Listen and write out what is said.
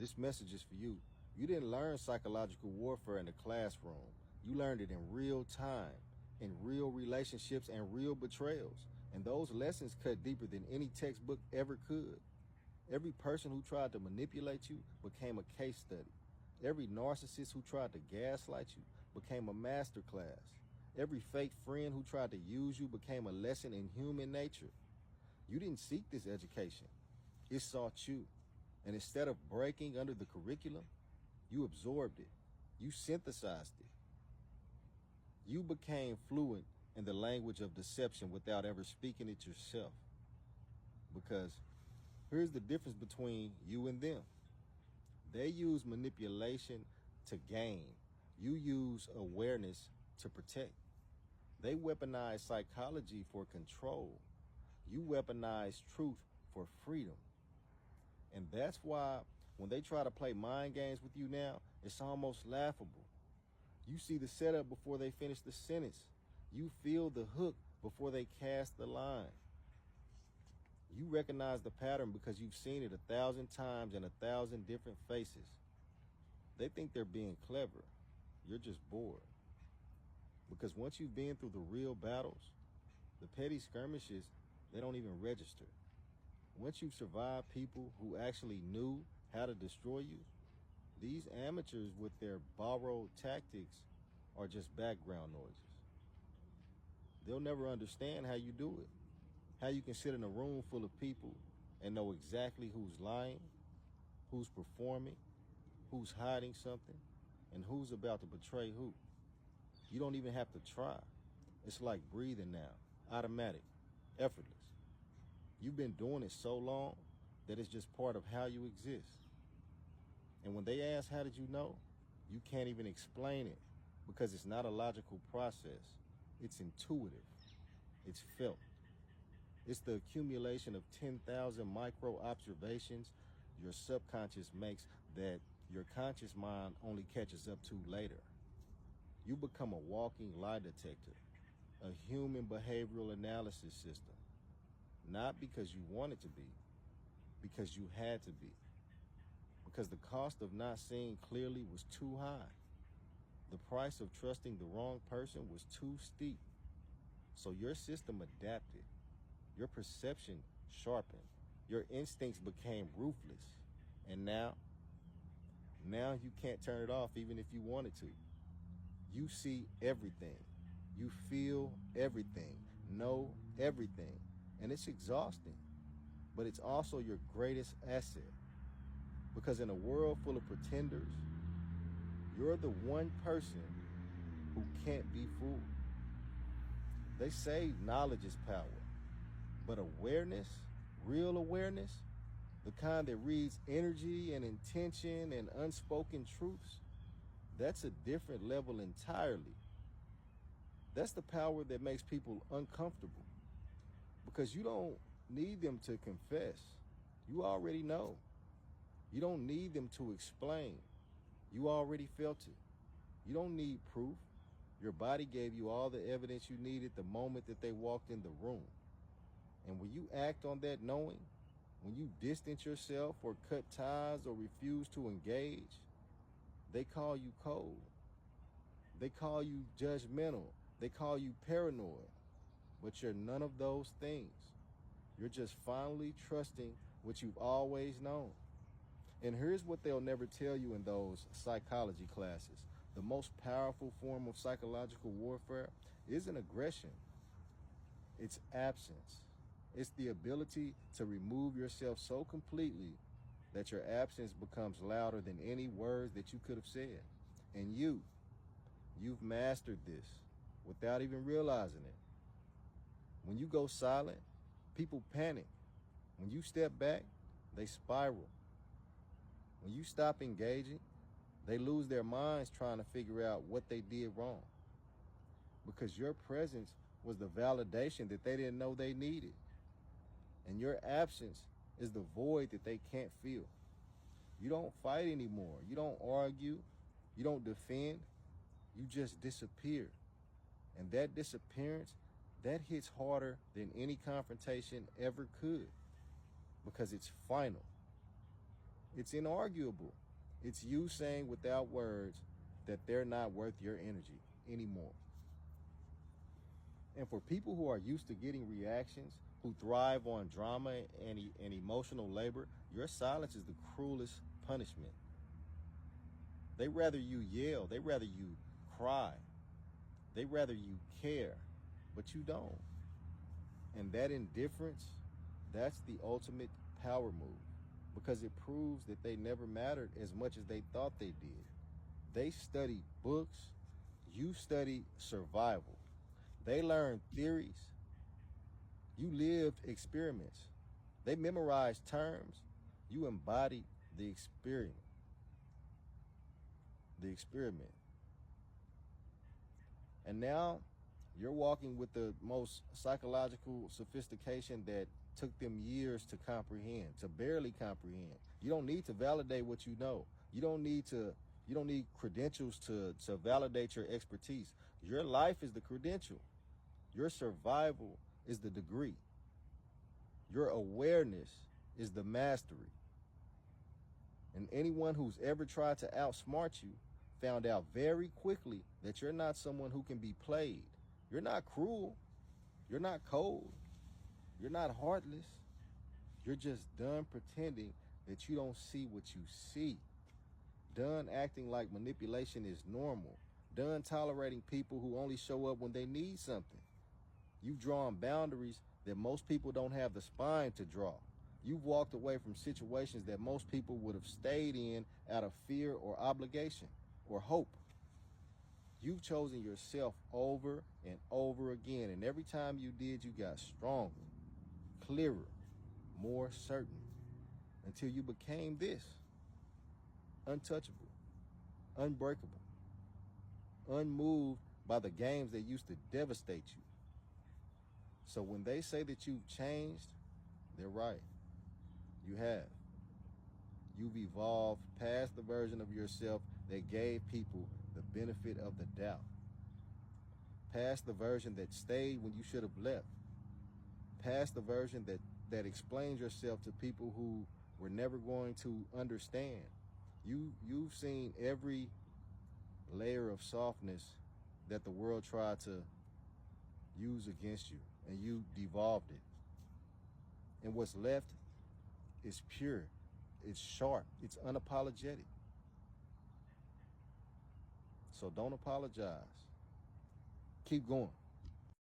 This message is for you. You didn't learn psychological warfare in the classroom. You learned it in real time, in real relationships and real betrayals. And those lessons cut deeper than any textbook ever could. Every person who tried to manipulate you became a case study. Every narcissist who tried to gaslight you became a masterclass. Every fake friend who tried to use you became a lesson in human nature. You didn't seek this education. It sought you. And instead of breaking under the curriculum, you absorbed it. You synthesized it. You became fluent in the language of deception without ever speaking it yourself. Because here's the difference between you and them. They use manipulation to gain. You use awareness to protect. They weaponize psychology for control. You weaponize truth for freedom. And that's why when they try to play mind games with you now, it's almost laughable. You see the setup before they finish the sentence. You feel the hook before they cast the line. You recognize the pattern because you've seen it 1,000 times in 1,000 different faces. They think they're being clever. You're just bored. Because once you've been through the real battles, the petty skirmishes, they don't even register. Once you've survived people who actually knew how to destroy you, these amateurs with their borrowed tactics are just background noises. They'll never understand how you do it. How you can sit in a room full of people and know exactly who's lying, who's performing, who's hiding something, and who's about to betray who. You don't even have to try. It's like breathing now, automatic, effortless. You've been doing it so long that it's just part of how you exist. And when they ask, how did you know? You can't even explain it because it's not a logical process. It's intuitive. It's felt. It's the accumulation of 10,000 micro observations your subconscious makes that your conscious mind only catches up to later. You become a walking lie detector, a human behavioral analysis system, not because you wanted to be, because you had to be. Because the cost of not seeing clearly was too high. The price of trusting the wrong person was too steep. So your system adapted. Your perception sharpened. Your instincts became ruthless. And now you can't turn it off even if you wanted to. You see everything. You feel everything. Know everything. And it's exhausting. But it's also your greatest asset. Because in a world full of pretenders, you're the one person who can't be fooled. They say knowledge is power. But awareness, real awareness, the kind that reads energy and intention and unspoken truths, that's a different level entirely. That's the power that makes people uncomfortable. Because you don't need them to confess. You already know. You don't need them to explain. You already felt it. You don't need proof. Your body gave you all the evidence you needed the moment that they walked in the room. And when you act on that knowing, when you distance yourself or cut ties or refuse to engage, they call you cold. They call you judgmental. They call you paranoid. But you're none of those things. You're just finally trusting what you've always known. And here's what they'll never tell you in those psychology classes. The most powerful form of psychological warfare isn't aggression. It's absence. It's the ability to remove yourself so completely that your absence becomes louder than any words that you could have said. And you've mastered this without even realizing it. When you go silent, people panic. When you step back, they spiral. When you stop engaging, they lose their minds trying to figure out what they did wrong. Because your presence was the validation that they didn't know they needed. And your absence is the void that they can't feel. You don't fight anymore. You don't argue. You don't defend. You just disappear. And that disappearance, that hits harder than any confrontation ever could. Because it's final. It's inarguable. It's you saying without words that they're not worth your energy anymore. And for people who are used to getting reactions, who thrive on drama and emotional labor, your silence is the cruelest punishment. They rather you yell, they rather you cry, they rather you care, but you don't. And that indifference, that's the ultimate power move, because it proves that they never mattered as much as they thought they did. They studied books, you studied survival. They learned theories, you lived experiments. They memorized terms, you embodied the experiment. The experiment. And now you're walking with the most psychological sophistication that took them years to comprehend, to barely comprehend. You don't need to validate what you know. You don't need credentials to validate your expertise. Your life is the credential. Your survival is the degree. Your awareness is the mastery. And anyone who's ever tried to outsmart you found out very quickly that you're not someone who can be played. You're not cruel. You're not cold. You're not heartless. You're just done pretending that you don't see what you see. Done acting like manipulation is normal. Done tolerating people who only show up when they need something. You've drawn boundaries that most people don't have the spine to draw. You've walked away from situations that most people would have stayed in out of fear or obligation or hope. You've chosen yourself over and over again, and every time you did, you got stronger, clearer, more certain, until you became this: untouchable, unbreakable, unmoved by the games that used to devastate you. So when they say that you've changed, they're right. You have. You've evolved past the version of yourself that gave people the benefit of the doubt. Past the version that stayed when you should have left. Past the version that explains yourself to people who were never going to understand. You've seen every layer of softness that the world tried to use against you, and you devolved it. And what's left is pure, it's sharp, it's unapologetic. So don't apologize. Keep going.